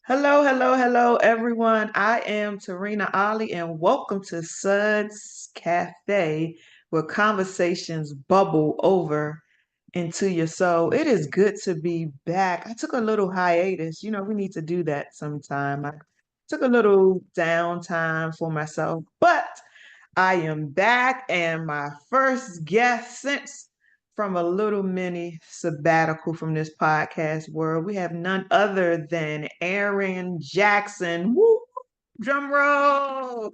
Hello, hello, hello, everyone. I am Tarina Ali, and welcome to Suds Cafe, where conversations bubble over into your soul. It is good to be back. I took a little hiatus. We need to do that sometime. I took a little downtime for myself, but I am back, and my first guest since from a little mini sabbatical from this podcast world, we have none other than Aaron Jackson. Woo! Drum roll.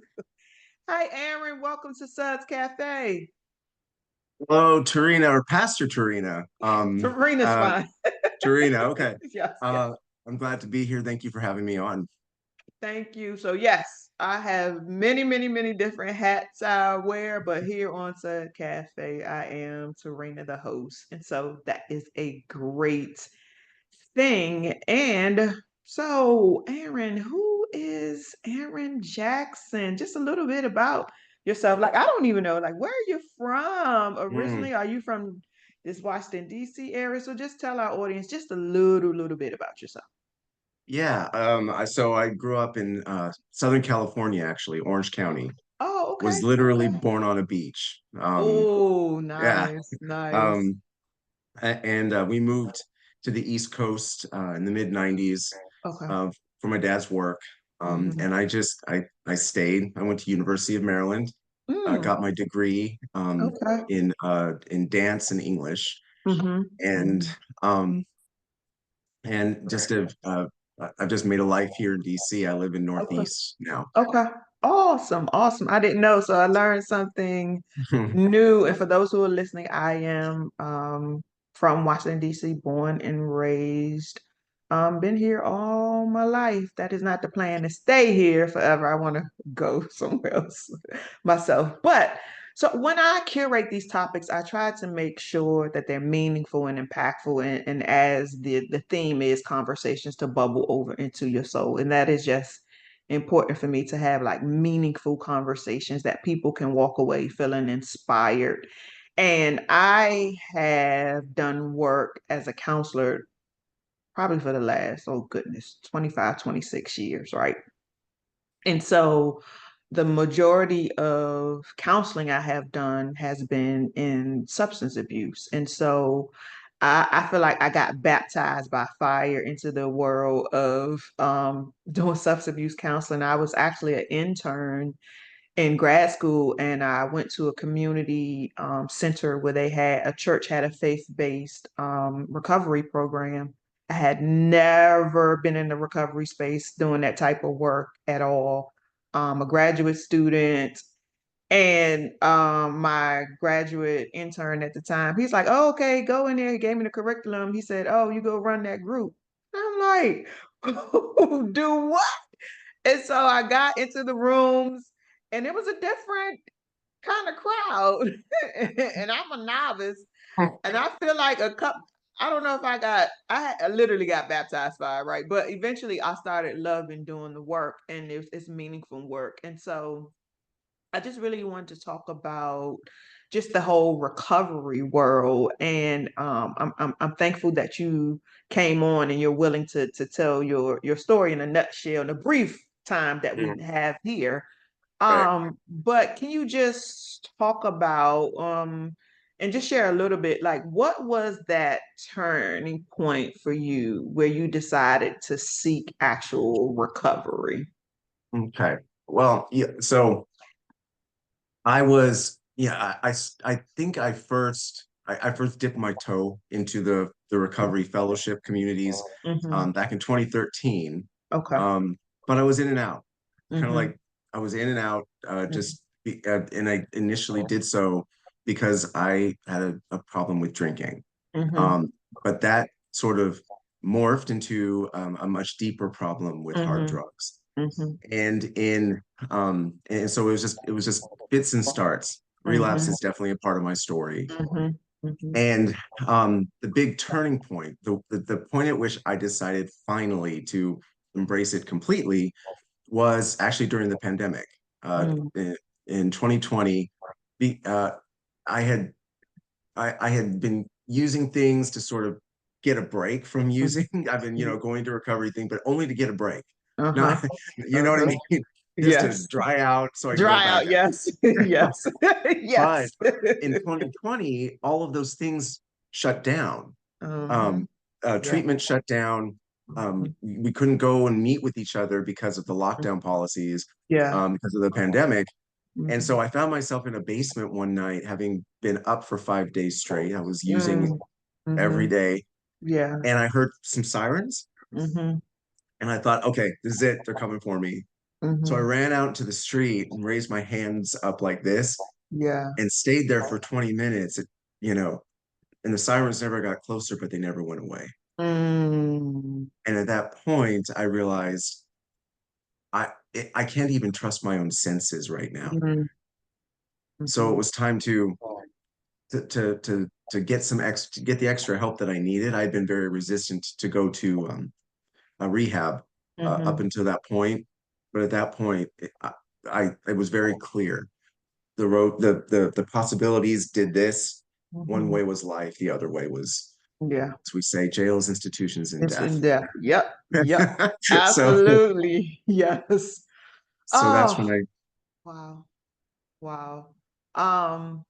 Hi, Aaron. Welcome to Suds Cafe. Hello, Tarina or Pastor Tarina. Serena's fine. Tarina, okay. Yes, yes. Uh, I'm glad to be here. Thank you for having me on. Thank you. So yes, I have many, many, many different hats I wear, but here on Sud Cafe, I am Serena, the host. And so that is a great thing. And so, Aaron, who is Aaron Jackson? Just a little bit about yourself. Like, I don't even know, like, where are you from Mm, originally? Are you from this Washington, D.C. area? So just tell our audience just a little bit about yourself. yeah, so I grew up in Southern California, actually, Orange County. Oh, Was okay, literally okay. born on a beach. Oh, Yeah. nice, nice. Um, and we moved to the East Coast in the mid 90s Okay. uh, for my dad's work. Hmm. And I stayed. I went to University of Maryland, Mm, got my degree okay. in dance and English, Hmm. and um, just have I've just made a life here in DC. I live in Okay. Northeast now. Okay. Awesome. Awesome. I didn't know, so I learned something new. And for those who are listening, I am from Washington, D.C., born and raised. Been here all my life. That is not the plan to stay here forever. I want to go somewhere else myself. But so when I curate these topics, I try to make sure that they're meaningful and impactful. And as the theme is conversations to bubble over into your soul. And that is just important for me to have like meaningful conversations that people can walk away feeling inspired. And I have done work as a counselor probably for the last, oh goodness, 25, 26 years, right? And so the majority of counseling I have done has been in substance abuse. And so I feel like I got baptized by fire into the world of doing substance abuse counseling. I was actually an intern in grad school, and I went to a community center where a church had a faith-based recovery program. I had never been in the recovery space doing that type of work at all. A graduate student, and my graduate intern at the time, he's like, "Oh, okay, go in there." He gave me the curriculum. He said, "Oh, you go run that group." I'm like, "Do what?" And so I got into the rooms, and it was a different kind of crowd. And I'm a novice, and I feel like I don't know if I literally got baptized by it, right? But eventually I started loving doing the work, and it's meaningful work. And so I just really wanted to talk about just the whole recovery world, and I'm thankful that you came on and you're willing to tell your story in a nutshell in a brief time that we Mm, have here. right. But can you just talk about and just share a little bit, like what was that turning point for you where you decided to seek actual recovery? Okay. Well, yeah. So I was, yeah. I think I first dipped my toe into the recovery fellowship communities Hmm. back in 2013. Okay. Um, but I was in and out, kind of Hmm. like I was in and out. And I initially did so because I had a problem with drinking. Hmm. Um, but that sort of morphed into a much deeper problem with hard Hmm. drugs. Hmm. And so it was just fits and starts. Relapse Hmm. is definitely a part of my story. Hmm. Hmm. And the big turning point, the point at which I decided finally to embrace it completely was actually during the pandemic. Hmm. In 2020, be, I had I had been using things to sort of get a break from using. Mhm. I've been, going to recovery thing, but only to get a break. Uh-huh. Not, you know what I Uh-huh. mean? Just to Yes. dry out so I can go Dry back out. Yes. out. Yes. But Yes. in 2020, all of those things shut down. Hmm. Um, Yeah. treatment shut down. Mhm. We couldn't go and meet with each other because of the Mhm. lockdown policies, Yeah. because of the pandemic. And Hmm. so I found myself in a basement one night, having been up for 5 days straight. I was using every Hmm. day, Yeah. and I heard some sirens, Hmm. and I thought, okay, this is it. They're coming for me. So I Hmm. ran out into the street and raised my hands up like this Yeah. and stayed there for 20 minutes, you know, and the sirens never got closer, but they never went away. Mm. And at that point, I realized I can't even trust my own senses right now. Mhm. So it Mhm. was time to get the extra help that I needed. I'd been very resistant to go to a rehab up Mhm. until that point, but at that point, it was very clear. The road, the possibilities did this. One Mhm. way was life, the other way was, Yeah. as we say, jails, institutions, and It's death. in depth. Yep. Yep. So Absolutely. Yes. so that's when Oh, I wow. Wow. Um,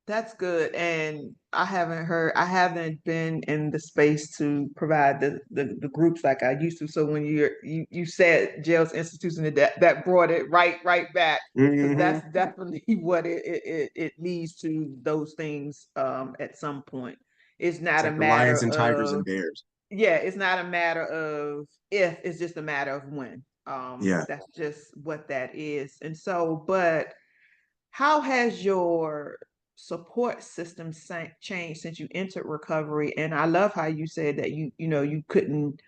That's good. And I haven't been in the space to provide the groups like I used to. So when you said jails, institution, that brought it right back because that's Mhm. definitely what it leads to those things at some point. It's It's not a like the matter lions and tigers and of bears. yeah, it's not a matter of if, it's just a matter of when. Yeah. That's just what that is. And so, but how has your support system changed since you entered recovery? And I love how you said that you couldn't,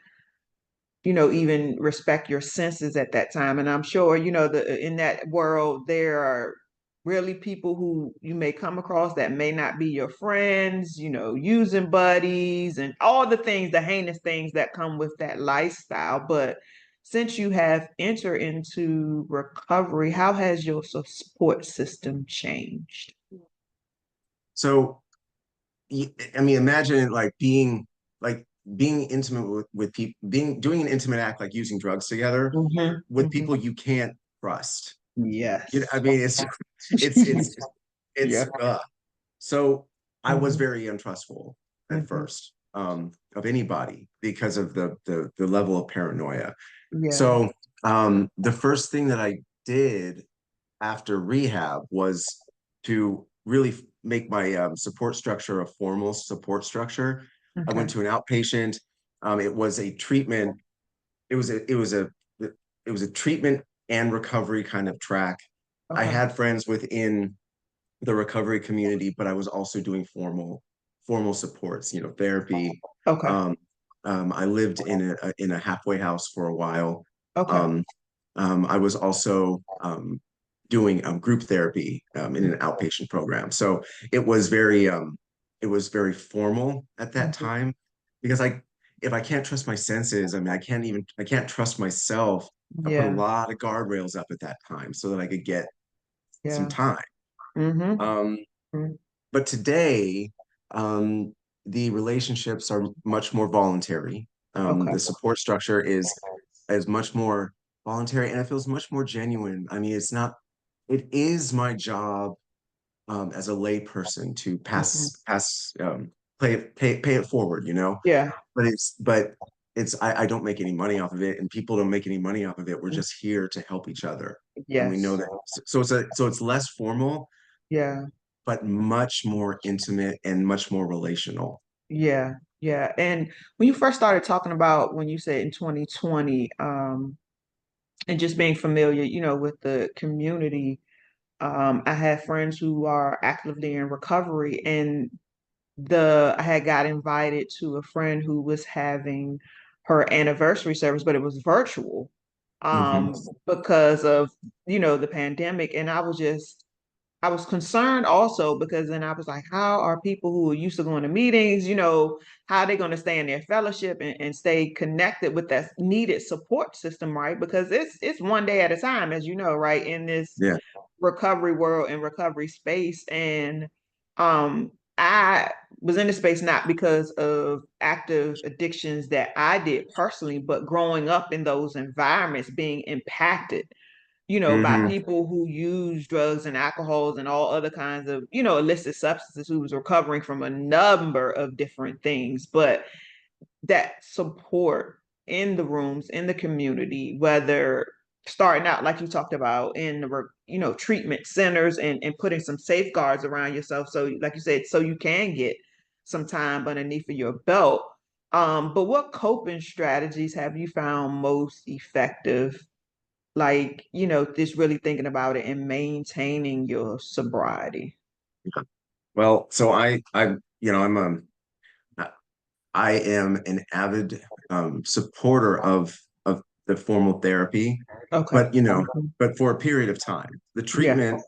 even respect your senses at that time. And I'm sure, the in that world there are really people who you may come across that may not be your friends, using buddies and all the things, the heinous things that come with that lifestyle. But since you have entered into recovery, how has your support system changed? So I mean, imagine like being intimate with people, being doing an intimate act like using drugs together Hmm. with Hmm. people you can't trust. I Yes. mean, it's Yeah. so I was Hmm. very untrustful at Hmm. first, of anybody because of the level of paranoia. Yeah. So the first thing that I did after rehab was to really make my support structure a formal support structure. I went Okay. to an outpatient. It was a treatment. It was a it was a it was a treatment and recovery kind of track. I Okay. had friends within the recovery community, but I was also doing formal supports, therapy. Okay. Um, I lived in a halfway house for a while. Okay. Um, I was also doing group therapy in an outpatient program. So it was very formal at that Mhm. time because if I can't trust my senses, I mean I can't trust myself. I put a Yeah. lot of guardrails up at that time so that I could get some Yeah. time. Hmm. Um, but today, um, the relationships are much more voluntary. Okay. The support structure is much more voluntary, and it feels much more genuine. I mean, it is my job as a layperson to Hmm. pay it forward, Yeah. But I don't make any money off of it, and people don't make any money off of it. We're just here to help each other, and we know Yes. that. So it's less formal, Yeah. but much more intimate and much more relational. Yeah. Yeah. And when you first started talking about when you said in 2020, and just being familiar, with the community, I had friends who are actively in recovery, and I had got invited to a friend who was having her anniversary service, but it was virtual, Hmm. because of, the pandemic. And I was concerned also because then I was like, how are people who are used to going to meetings, how are they going to stay in their fellowship and stay connected with that needed support system, right? Because it's one day at a time, as you know, right, in this Yeah. recovery world and recovery space. And I was in the space not because of active addictions that I did personally, but growing up in those environments, being impacted, by Hmm. people who use drugs and alcohols and all other kinds of, illicit substances, who was recovering from a number of different things. But that support in the rooms, in the community, whether starting out like you talked about in the treatment centers, and putting some safeguards around yourself, so like you said, so you can get some time underneath of your belt. But what coping strategies have you found most effective, like, just really thinking about it and maintaining your sobriety? Well, so I am an avid supporter of the formal therapy, Okay. but but for a period of time. The Yeah.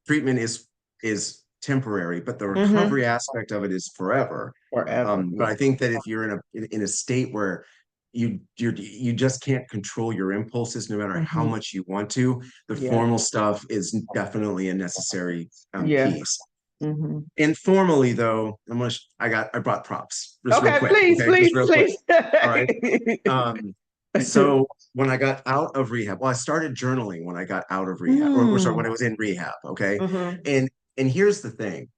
treatment is temporary, but the Mm-hmm. recovery aspect of it is forever. Forever. But Yeah. I think that if you're in a state where you just can't control your impulses no matter how Mm-hmm. much you want to, the Yeah. formal stuff is definitely a necessary Yeah. piece. Mm-hmm. Informally, though, I brought props just real Okay, quick. please, Okay, just please, real quick. please. All right. So when I got out of rehab, well, I started journaling when I got out of rehab, or sorry, Mm, when I was in rehab. Okay. mm-hmm, And and here's the thing.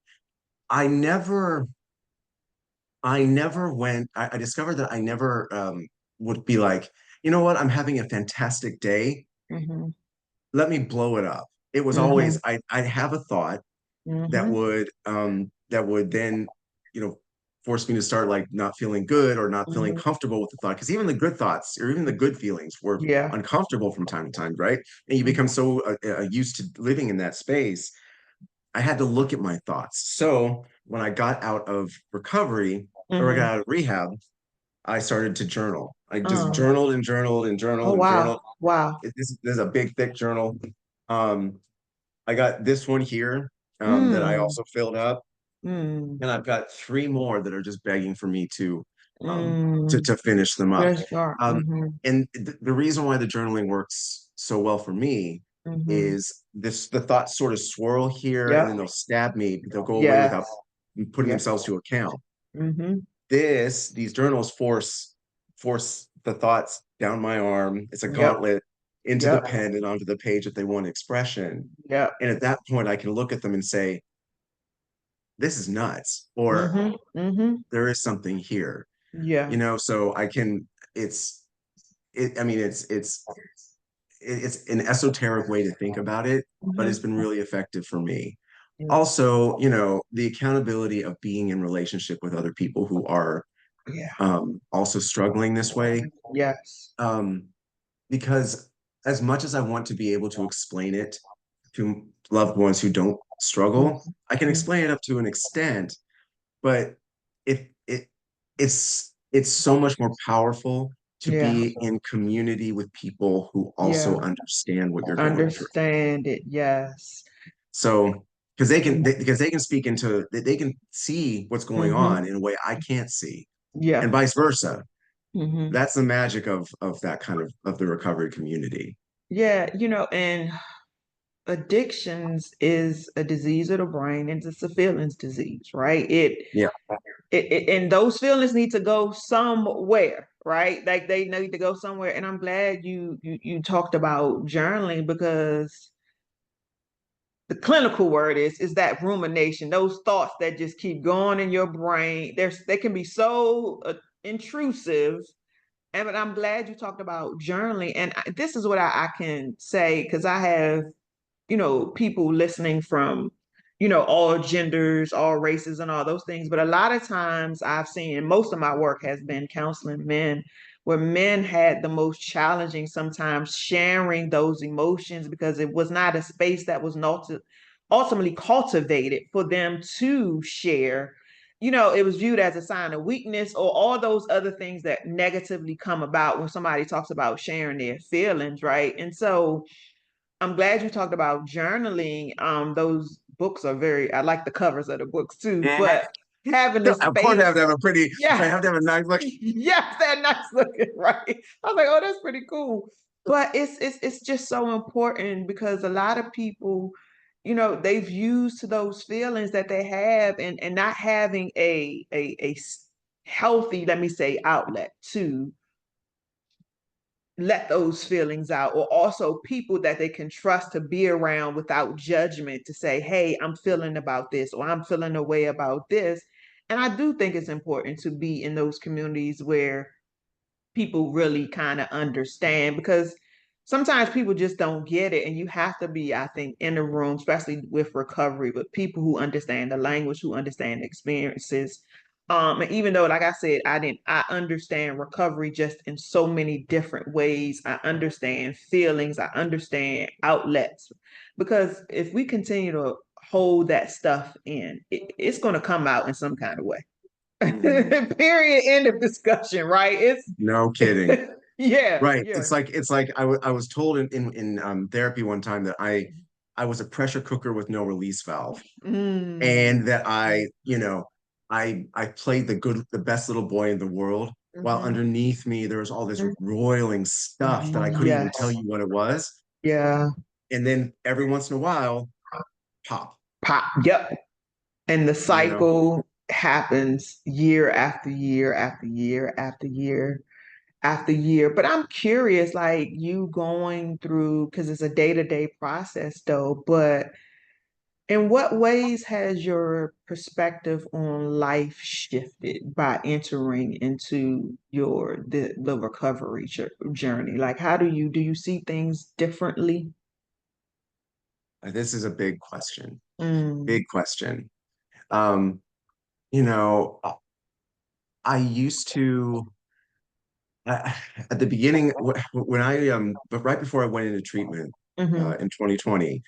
I never I never went, I discovered that I never would be like, you know what, I'm having a fantastic day. mm-hmm, Let me blow it up. It was mm-hmm, always I'd have a thought mm-hmm, that would then force me to start like not feeling good or not feeling mm-hmm. comfortable with the thought, because even the good thoughts or even the good feelings were Yeah. uncomfortable from time to time, right? And you become Mm-hmm, so used to living in that space. I had to look at my thoughts. So when I got out of recovery, or I mm-hmm. got out of rehab, I started to journal. I just Oh, journaled and journaled and oh, journaled and wow. journaled. Wow. This is a big thick journal. um I got this one here that I Mm, also filled up, mm, and I've got three more that are just begging for me mm. to finish them up. Yes, you are. Um, Mm-hmm, and the reason why the journaling works so well for me mm-hmm. is the thoughts sort of swirl here and Yep. then they'll stab me, but they'll go away Yes. without putting Yes. themselves to account. Mm-hmm. These journals force the thoughts down my arm. It's a Yep. gauntlet into the Yep. pen and onto the page that they want expression. Yep. And at that point, I can look at them and say, this is nuts, or Mm-hmm. Mm-hmm. there is something here, Yeah. so I can, it's, I mean, it's an esoteric way to think about it, but it's been Mm-hmm. really effective for me. Yeah. Also, the accountability of being in relationship with other people who are Yeah. also struggling this way. Yes. Um, because as much as I want to be able to explain it to loved ones who don't struggle, I can Mm-hmm. explain it up to an extent, but it it's so much more powerful to Yeah. be in community with people who Yeah. also understand what you're going through. Understand it. Yes. So because they can speak into, they can see what's going Mm-hmm. on in a way I can't see, and Yeah. vice versa. Mm-hmm. That's the magic of that kind of the recovery community. Yeah. And addictions is a disease of the brain, and it's a feelings disease, right? Yeah. And those feelings need to go somewhere, right? Like they need to go somewhere. And I'm glad you talked about journaling, because the clinical word is that rumination, those thoughts that just keep going in your brain. They can be so intrusive. And but I'm glad you talked about journaling. And this is what I can say, because I have people listening from, all genders, all races, and all those things. But a lot of times I've seen, and most of my work has been counseling men, where men had the most challenging sometimes sharing those emotions, because it was not a space that was not ultimately cultivated for them to share. It was viewed as a sign of weakness, or all those other things that negatively come about when somebody talks about sharing their feelings, right? And so I'm glad you talked about journaling. Those books are I like the covers of the books too, Mhm. but having the No, of course, space, I yeah, have to have a nice look. yes, that nice looking, right? I was like, oh, that's pretty cool. But it's just so important, because a lot of people, they've used those feelings that they have, and not having a healthy, let me say, outlet to let those feelings out, or also people that they can trust to be around without judgment to say, hey, I'm feeling about this, or I'm feeling a way about this. And I do think it's important to be in those communities where people really kind of understand, because sometimes people just don't get it, and you have to be, I think, in the room, especially with recovery, with people who understand the language, who understand the experiences. And even though, like I said, I understand recovery just in so many different ways. I understand feelings, I understand outlets, because if we continue to hold that stuff in, it's going to come out in some kind of way. Mhm. Period. End of discussion. Right? No kidding. It's yeah, Right. yeah. It's like I was told in therapy one time that I was a pressure cooker with no release valve, Mm. and that I played the best little boy in the world, while Hmm. underneath me there was all this roiling stuff that I couldn't even tell Yes. you what it was. Yeah. And then every once in a while, pop, Pop. Yep. And the you know. cycle happens year after year after year after year after year. But I'm curious, like you going through, because it's a day-to-day process though, but in what ways has your perspective on life shifted by entering into the recovery journey? Like, how do you see things differently? This is a big question. Mm, Big question. Um, you know, I used to I, at the beginning when but right before I went into treatment mm-hmm. in 2020,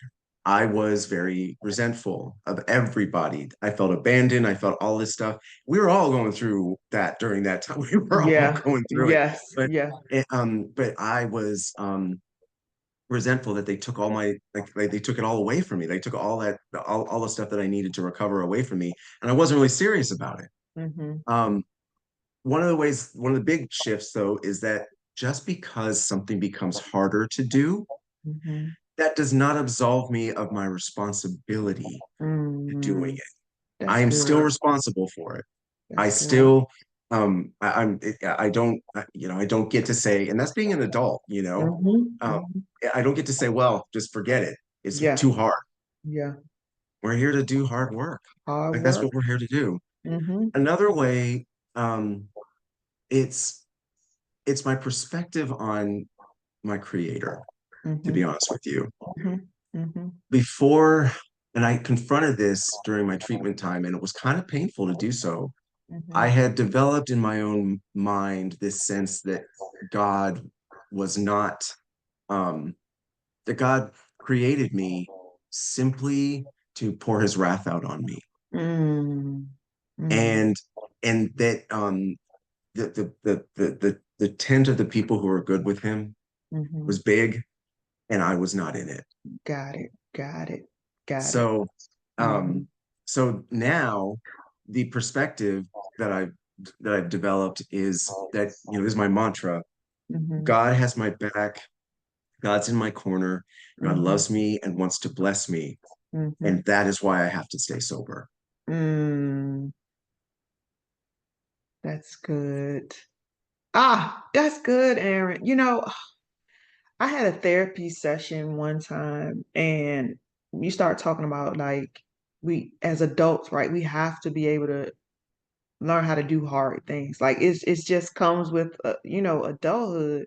I was very resentful of everybody. I felt abandoned. I felt all this stuff. We were all going through that during that time. We were all Yeah. going through it. Yes. But Yeah. but I was resentful that they took all my like they took it all away from me. They took all the stuff that I needed to recover away from me, and I wasn't really serious about it. Mm-hmm. Um, one of the big shifts though is that just because something becomes harder to do, Mm-hmm. that does not absolve me of my responsibility to doing Mm, it. I that's am still good. responsible for it. I That's good. still I don't I don't get to say, and that's being an adult, Mm-hmm. um Mm-hmm. I don't get to say, well, just forget it. It's Yeah. too hard. Yeah. We're here to do hard work. Hard Like that's work. what we're here to do. Mm-hmm. Another way, um, it's it's my perspective on my creator, to be Mm-hmm. honest with you. Mm-hmm. Mm-hmm. Before, and I confronted this during my treatment time, and it was kind of painful to do so. I Mm-hmm. had developed in my own mind this sense that God was not, um, that God created me simply to pour his wrath out on me. Mm, mm, And that the tent of the people who were good with him hmm. was big, and I was not in it. Got it. Got it. Got it. So Mm-hmm. um so now the perspective that I've developed is that, this is my mantra. Mm-hmm. God has my back. God's in my corner. God Mm-hmm. loves me and wants to bless me. Mm-hmm. And that is why I have to stay sober. Mm, that's good. Ah, that's good, Aaron. I had a therapy session one time, and you start talking about, like, we as adults, right? We have to be able to learn how to do hard things. Like it's just comes with adulthood.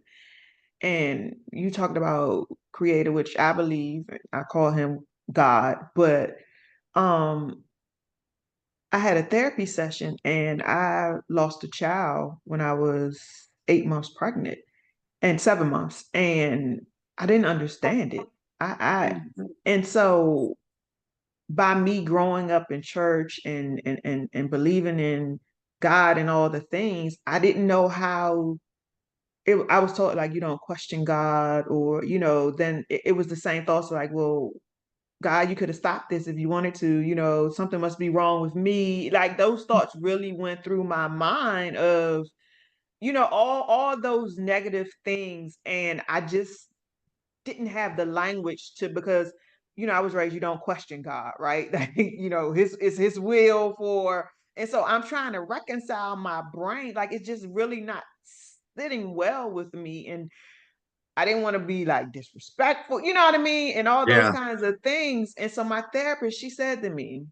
And you talked about creator, which I believe, I call him God, but um I had a therapy session, and I lost a child when I was 8 months pregnant, and 7 months, and I didn't understand it. I Mhm. and so by me growing up in church and believing in God and all the things, I didn't know how I was taught, like, you don't question God, or then it was the same thoughts, like, well, God, you could have stopped this if you wanted to, something must be wrong with me. Like those thoughts really went through my mind of, all those negative things. And I just didn't have the language to, because I was raised, you don't question God, right? His is his will for, and so I'm trying to reconcile my brain. Like it's just really not sitting well with me. And I didn't want to be like disrespectful, you know what I mean? And all those Yeah. kinds of things. And so my therapist, she said to me,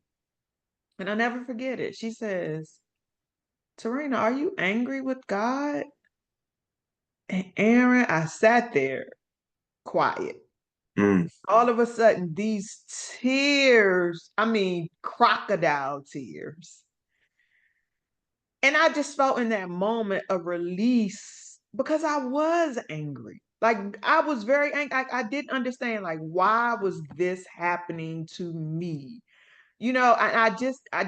and I'll never forget it, she says, Tarina, are you angry with God? And Aaron, I sat there quiet. Mm. All of a sudden, these tears, I mean, crocodile tears. And I just felt in that moment a release because I was angry. Like I was very angry. I didn't understand like why was this happening to me? I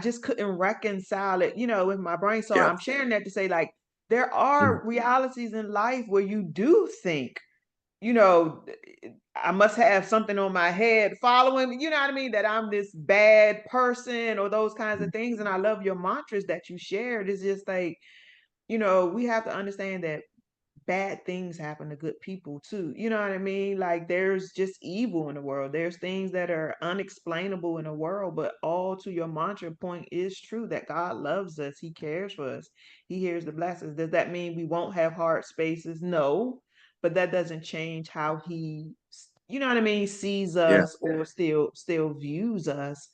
just couldn't reconcile it, with my brain. So Yeah. I'm sharing that to say like there Mm. are realities in life where you do think, you know, I must have something on my head following, you know what I mean, that I'm this bad person or those kinds of things. And I love your mantras that you shared. It's just like, we have to understand that bad things happen to good people too. You know what I mean? Like there's just evil in the world. There's things that are unexplainable in the world, but all to your mantra point is true that God loves us. He cares for us. He hears the blessings. Does that mean we won't have hard spaces? No, but that doesn't change how he, you know what I mean, sees Yeah. us or still views us.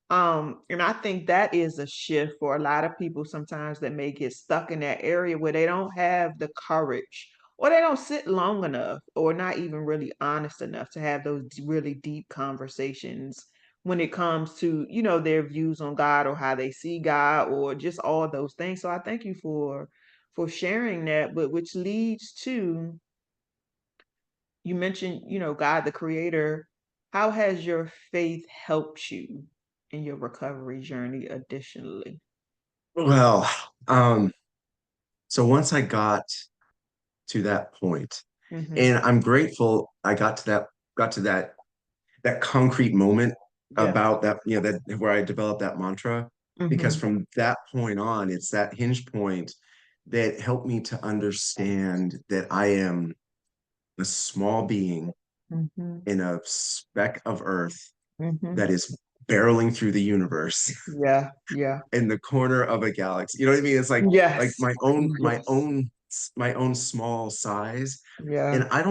And I think that is a shift for a lot of people sometimes that may get stuck in that area where they don't have the courage or they don't sit long enough or not even really honest enough to have those really deep conversations when it comes to, their views on God or how they see God or just all those things. So I thank you for sharing that, but which leads to you mentioned, God the creator. How has your faith helped you in your recovery journey additionally? Well, so once I got to that point, Mm-hmm. and I'm grateful I got to that concrete moment Yes. about that, that where I developed that mantra, because Mm-hmm. from that point on, it's that hinge point that helped me to understand that I am a small being Mm-hmm. in a speck of earth Mm-hmm. that is barreling through the universe Yeah. Yeah. in the corner of a galaxy. You know what I mean? It's like Yes. my own Yes. my own small size. Yeah. And I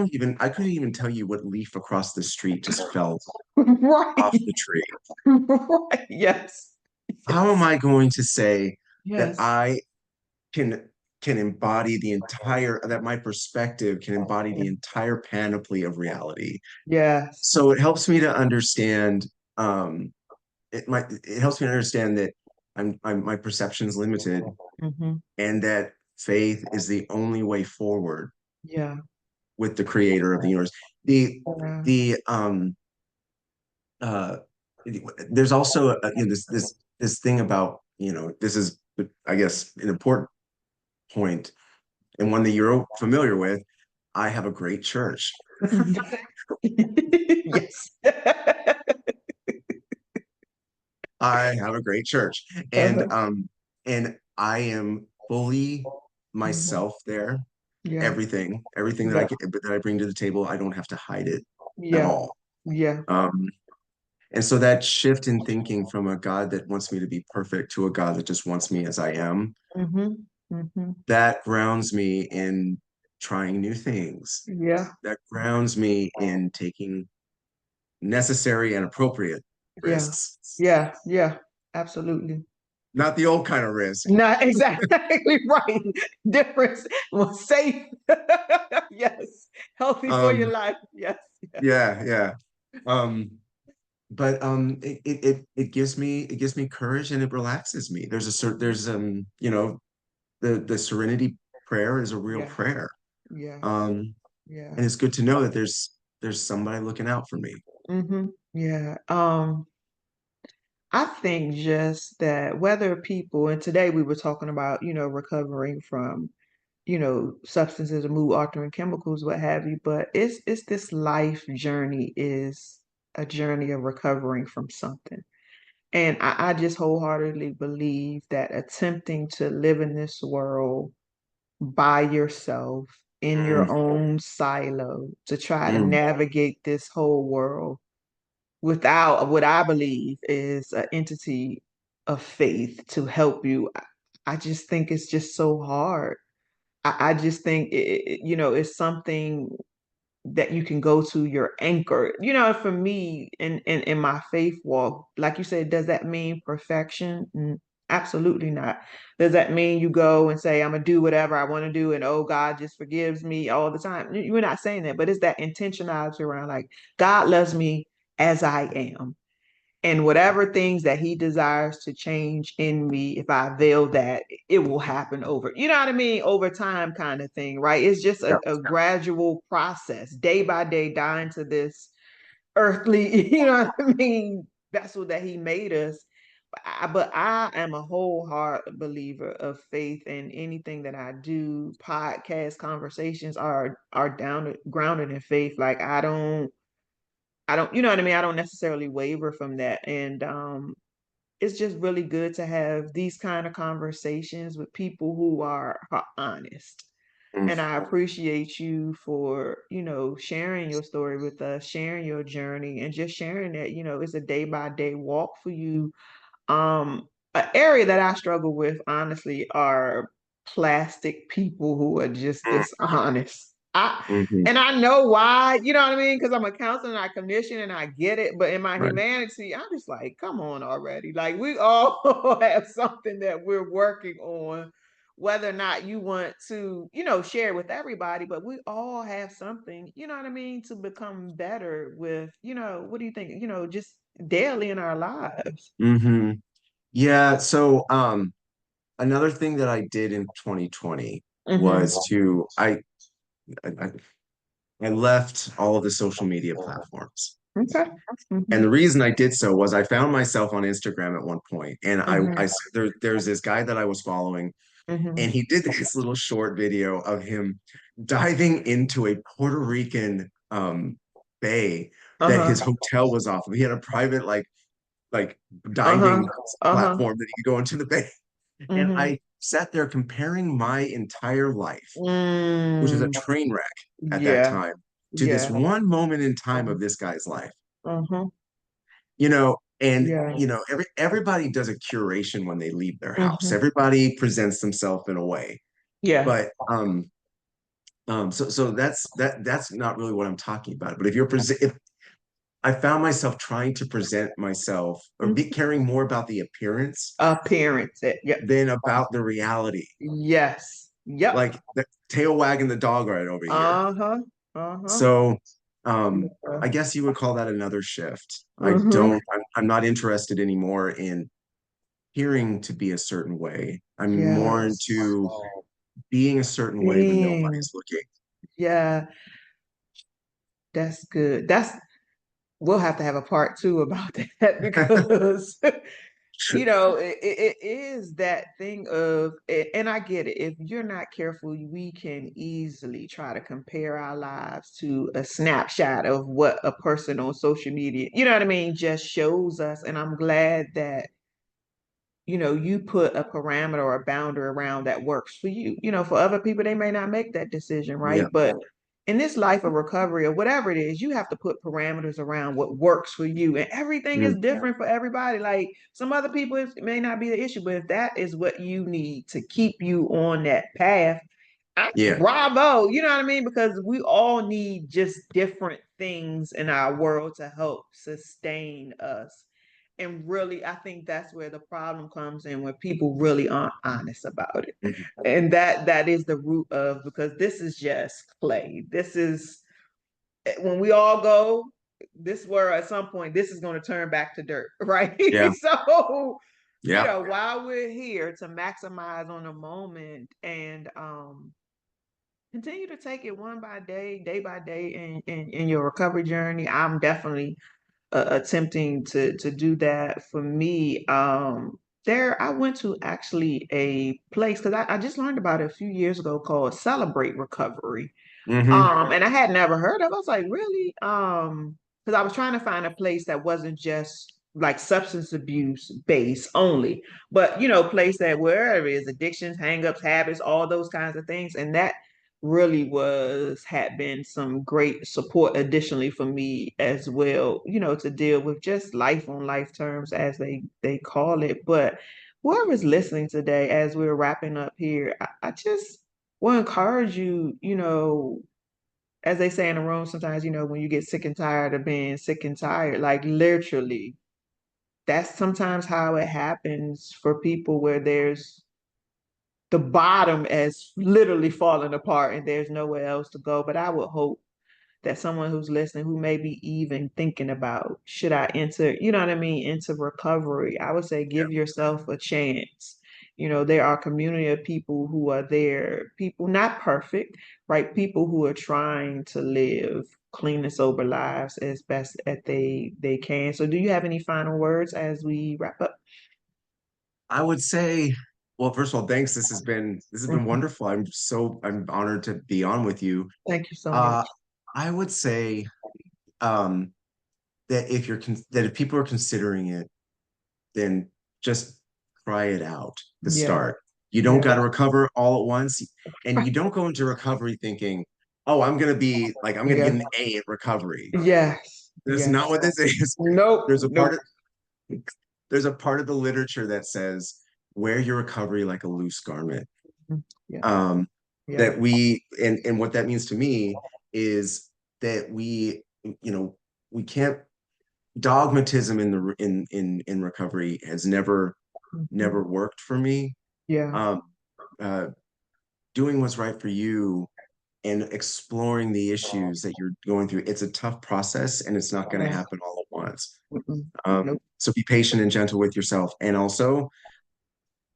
couldn't even tell you what leaf across the street just fell off Right. the tree. Right. Yes. How am Yes. I going to say that Yes. I can can embody the entire that my perspective can embody the entire panoply of reality? Yes. So it helps me to understand um it helps me to understand that my perception is limited Mm-hmm. and that faith is the only way forward Yeah. with the creator of the universe. The Yeah. the uh there's also this thing about, this is, I guess, an important point and one that you're familiar with. I have a great church. Yes. I have a great church. Uh-huh. And I am fully Mhm. myself there. Yeah. Everything Yeah. that I bring to the table, I don't have to hide it at Yeah. all. Yeah. Um, and so that shift in thinking from a God that wants me to be perfect to a God that just wants me as I am, Mm-hmm. Mm-hmm. that grounds me in trying new things. Yeah. That grounds me in taking necessary and appropriate Yeah. risks. Yeah. Yeah. Absolutely. Not the old kind of risk. Not exactly right. Difference was safe. Yes. Healthy for your Um, life. Yes. Yes. yeah, yeah. Um, but it gives me courage and it relaxes me. Mhm. The serenity prayer is a real Yes. prayer. Yes. Um, and Yes. it's good to know that there's somebody looking out for me. Mm-hmm. Yeah. I think just that whether people, and today we were talking about, recovering from, substances and mood altering chemicals, what have you, but it's this life journey is a journey of recovering from something. And I just wholeheartedly believe that attempting to live in this world by yourself in Mm, your own silo to try to mm, navigate this whole world without what I believe is an entity of faith to help you, I just think it's just so hard. I just think it's something that you can go to your anchor. For me in my faith walk, like you said, does that mean perfection? Absolutely not. Does that mean you go and say, I'm gonna do whatever I want to do and oh God just forgives me all the time? You're not saying that, but it's that intentionality around like God loves me as I am. And whatever things that he desires to change in me, if I veil that, it will happen over, what I mean? Over time kind of thing, right? It's just Yeah. a gradual process, day by day, dying to this earthly, what I mean? Vessel that he made us. But I am a wholehearted believer of faith, and anything that I do, podcast conversations are down grounded in faith. Like I don't, what I mean? I don't necessarily waver from that. And it's just really good to have these kind of conversations with people who are honest. Mm, And I appreciate you for, sharing your story with us, sharing your journey, and just sharing that, it's a day by day walk for you. An area that I struggle with, honestly, are plastic people who are just mm, dishonest. mhm. And I know why, you know what I mean? Because I'm a counselor and I commission and I get it. But in my Right. humanity, I'm just like, come on already. Like we all have something that we're working on, whether or not you want to, share with everybody, but we all have something, you know what I mean, to become better with, what do you think, just daily in our lives. Hmm. Yeah. So, another thing that I did in 2020 Mm-hmm. was I, I left all of the social media platforms. Okay. And Mm-hmm. the reason I did so was I found myself on Instagram at one point, and Mm-hmm. there's this guy that I was following, Mm-hmm. and he did this little short video of him diving into a Puerto Rican bay that his Uh-huh. hotel was off of. He had a private like Uh-huh. diving Uh-huh. platform that he could go into the bay. And Mm-hmm. I sat there comparing my entire life, which was a Mm. train wreck at that Yeah. time, to this Yeah. one moment in time Uh-huh. of this guy's life. Uh-huh. And Yeah. everybody does a curation when they leave their house. Mm-hmm. Everybody presents themselves in a way. Yeah. But so that's not really what I'm talking about. But if I found myself trying to present myself or be Mhm. caring more about the appearance Appearance. Yep. than about the reality. Yes. Yep. Like the tail wagging the dog right over here. Uh-huh. Uh-huh. So Yeah. I guess you would call that another shift. Mm-hmm. I'm not interested anymore in appearing to be a certain way. I'm more Yes. into being a certain way when Being. nobody's looking. Yeah. That's good. We'll have to have a part two about that because it is that thing of, and I get it. If you're not careful, we can easily try to compare our lives to a snapshot of what a person on social media, you know what I mean, just shows us. And I'm glad that you put a parameter or a boundary around that works for you. For other people, they may not make that decision, Yeah. right? But in this life of recovery or whatever it is, you have to put parameters around what works for you. And everything is Mm, different for everybody. Like some other people, it may not be the issue, but if that is what you need to keep you on that path, yeah. bravo. You know what I mean? Because we all need just different things in our world to help sustain us. And really, I think that's where the problem comes in, when people really aren't honest about it. Mhm. And that is the root of, because this is just clay. This is when we all go, this where at some point this is going to turn back to dirt, right? Yeah. So, Yeah. while we're here to maximize on the moment and continue to take it one day by day in your recovery journey. I'm definitely attempting to do that. For me, there I went to actually a place because I just learned about it a few years ago called Celebrate Recovery. Hmm. And I had never heard of it. I was like, really? Because I was trying to find a place that wasn't just like substance abuse based only, but place that wherever it is addictions, hangups, habits, all those kinds of things. And that really was had been some great support additionally for me as well, to deal with just life on life terms as they call it. But whoever's listening today, as we're wrapping up here, I just will encourage you, as they say in the room sometimes, when you get sick and tired of being sick and tired, like literally, that's sometimes how it happens for people where there's the bottom as literally falling apart and there's nowhere else to go. But I would hope that someone who's listening, who may be even thinking about, should I enter, what I mean, into recovery, I would say give yourself a chance. There are a community of people who are there, people not perfect, right? People who are trying to live clean and sober lives as best as they can. So do you have any final words as we wrap up? I would say, well, first of all, thanks. This has been Mhm. wonderful. I'm honored to be on with you. Thank you so Uh, much. I would say um, that if people are considering it, then just try it out to Yeah, start. You don't yeah. got to recover all at once, and you don't go into recovery thinking, "Oh, I'm gonna get Yeah. an A at recovery." Yes. That's Yes. not what this is. Nope. There's a part Nope. of there's a part of the literature that says wear your recovery like a loose garment. Yeah. Um, Yeah. that we and what that means to me is that we can't dogmatism in recovery has never Mhm. worked for me. Yeah. Um, uh, Doing what's right for you and exploring the issues that you're going through, it's a tough process and it's not going to Yeah. happen all at once. Mm-mm. Nope. So be patient and gentle with yourself. And also,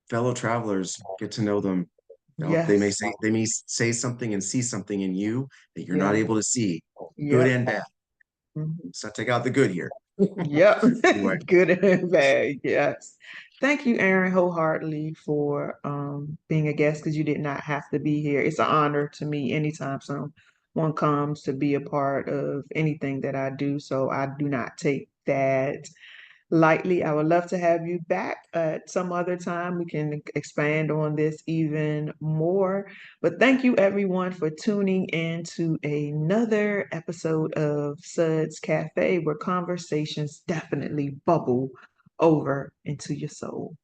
fellow travelers, get to know them. Yes. They may say something and see something in you that you're not Yeah. able to see, good Yep. and bad. Mhm. So take out the good here. Yep. Anyway, Good and bad. Yes. Thank you, Aaron, wholeheartedly for being a guest because you did not have to be here. It's an honor to me anytime someone comes to be a part of anything that I do. So I do not take that lightly. I would love to have you back at some other time. We can expand on this even more. But thank you, everyone, for tuning in to another episode of Suds Cafe, where conversations definitely bubble over into your soul.